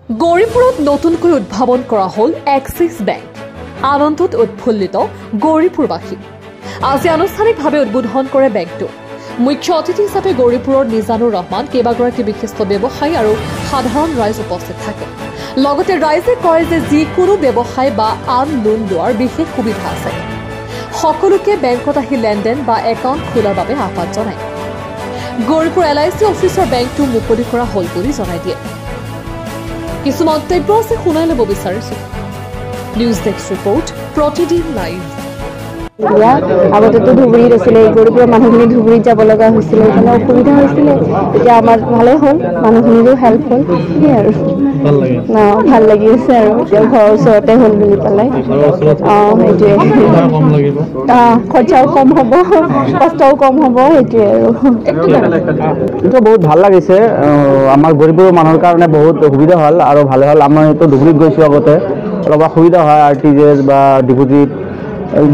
গৌৰীপুৰত নতুনকৈ উদ্ভাৱন কৰা হল এক্সিছ বেংক। আনন্দত উৎফুল্লিত গৌৰীপুৰবাসী। আজি আনুষ্ঠানিকভাৱে উদ্বোধন কৰে বেংকটো। মুখ্য অতিথি হিচাপে গৌৰীপুৰৰ নিজানুৰ ৰহমান, কেইবাগৰাকী বিশিষ্ট ব্যৱসায়ী আৰু সাধাৰণ ৰাইজ উপস্থিত থাকে। লগতে ৰাইজে কয় যে যিকোনো ব্যৱসায় বা আন লোন লোৱাৰ বিশেষ সুবিধা আছে। সকলোকে বেংকত আহি লেনদেন বা একাউণ্ট খোলাৰ বাবে আহ্বান জনায়। গৌৰীপুৰ LIC অফিচৰ বেংকটো মুকলি কৰা হল বুলি জনাই দিয়ে। কিছু মন্তব্য আছে শুনাই ল'ব বিচাৰিছো। নিউজ ডেস্ক ৰিপৰ্ট, প্ৰতিদিন লাইভ। আগতেতো ধুবুৰীত আছিলে, গৌৰীপুৰৰ মানুহখিনি ধুবুৰীত যাব লগা হৈছিলে, সেইকাৰণে অসুবিধা হৈছিলে। এতিয়া আমাৰ ভালেই হ'ল, মানুহখিনিৰো হেল্প হ'ল, সেয়াই আৰু ভাল লাগি আছে আৰু এতিয়া ঘৰৰ ওচৰতে হ'ল বুলি পেলাই। সেইটোৱে, খৰচাও কম হ'ব, কষ্টও কম হ'ব, সেইটোৱে আৰু বহুত ভাল লাগিছে। আমাৰ গৌৰীপুৰৰ মানুহৰ কাৰণে বহুত সুবিধা হ'ল আৰু ভালে হ'ল। আমাৰ এইটো ধুবুৰীত গৈছোঁ আগতে, অলপ অসুবিধা হয় RTGS বা ডিপজিট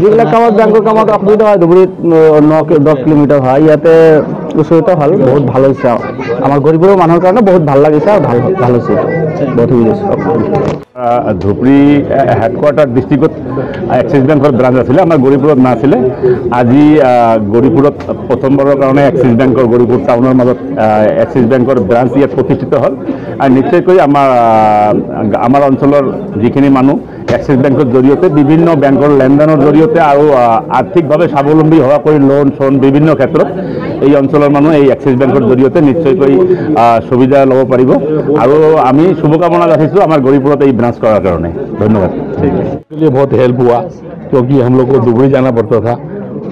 যিবিলাক কামত বেংকৰ কামত অসুবিধা হয়। ধুবুৰীত 9-10 কিলোমিটাৰ হয়, ইয়াতে ওচৰতে হ'ল, বহুত ভাল হৈছে। আমাৰ গৌৰীপুৰৰ মানুহৰ কাৰণে বহুত ভাল লাগিছে আৰু ভাল হৈছে, বহুত সুবিধা হৈছে। ধুবুৰী হেডকোৱাৰ্টাৰ ডিষ্ট্ৰিক্টত এক্সিছ বেংকৰ ব্ৰাঞ্চ আছিলে, আমাৰ গৌৰীপুৰত নাছিলে। আজি গৌৰীপুৰত প্ৰথমবাৰৰ কাৰণে এক্সিছ বেংকৰ গৌৰীপুৰ টাউনৰ মাজত এক্সিছ বেংকৰ ব্ৰাঞ্চ ইয়াত প্ৰতিষ্ঠিত হ'ল। আৰু নিশ্চয়কৈ আমাৰ অঞ্চলৰ যিখিনি মানুহ এক্সিছ বেংকৰ জৰিয়তে বিভিন্ন বেংকৰ লেনদেনৰ জৰিয়তে আৰু আৰ্থিকভাৱে স্বাৱলম্বী হোৱাকৈ লোন চোন বিভিন্ন ক্ষেত্ৰত এই অঞ্চলৰ মানুহ এই এক্সিছ বেংকৰ জৰিয়তে নিশ্চয়কৈ সুবিধা ল'ব পাৰিব। আৰু আমি শুভকামনা ৰাখিছোঁ আমাৰ গৌৰীপুৰত এই ব্ৰাঞ্চ करार करने। धन्यवाद। इसके लिए बहुत हेल्प हुआ, क्योंकि हम लोग को धुबुरी जाना पड़ता था।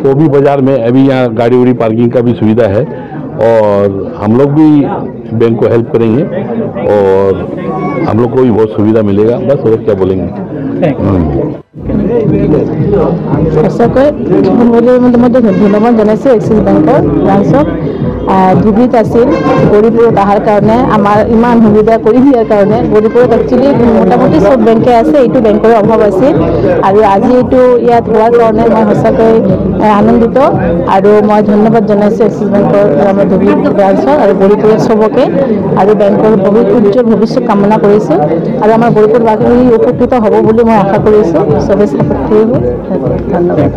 वो भी बाजार में अभी यहाँ गाड़ी उड़ी पार्किंग का भी सुविधा है और हम लोग भी बैंक को हेल्प करेंगे और हम लोग को भी बहुत सुविधा मिलेगा। बस और क्या बोलेंगे। সঁচাকৈ ধন্যবাদ জনাইছোঁ এক্সিছ বেংকৰ ব্ৰাঞ্চক। ধুবুৰীত আছিল, গৌৰীপুৰত অহাৰ কাৰণে আমাৰ ইমান সুবিধা কৰি দিয়াৰ কাৰণে। গৌৰীপুৰত একচুৱেলি মোটামুটি চব বেংকে আছে, এইটো বেংকৰে অভাৱ আছিল আৰু আজি এইটো ইয়াত হোৱাৰ কাৰণে মই সঁচাকৈ আনন্দিত আৰু মই ধন্যবাদ জনাইছোঁ এক্সিছ বেংকৰ আমাৰ ধুবুৰী ব্ৰাঞ্চক আৰু গৌৰীপুৰত চবকে। আৰু বেংকৰ বহুত উজ্জ্বল ভৱিষ্যত কামনা কৰিছোঁ আৰু আমাৰ গৌৰীপুৰবাসী উপকৃত হ'ব বুলি মই আশা কৰিছোঁ। চবে ছাপোৰ্ট কৰিব। ধন্যবাদ।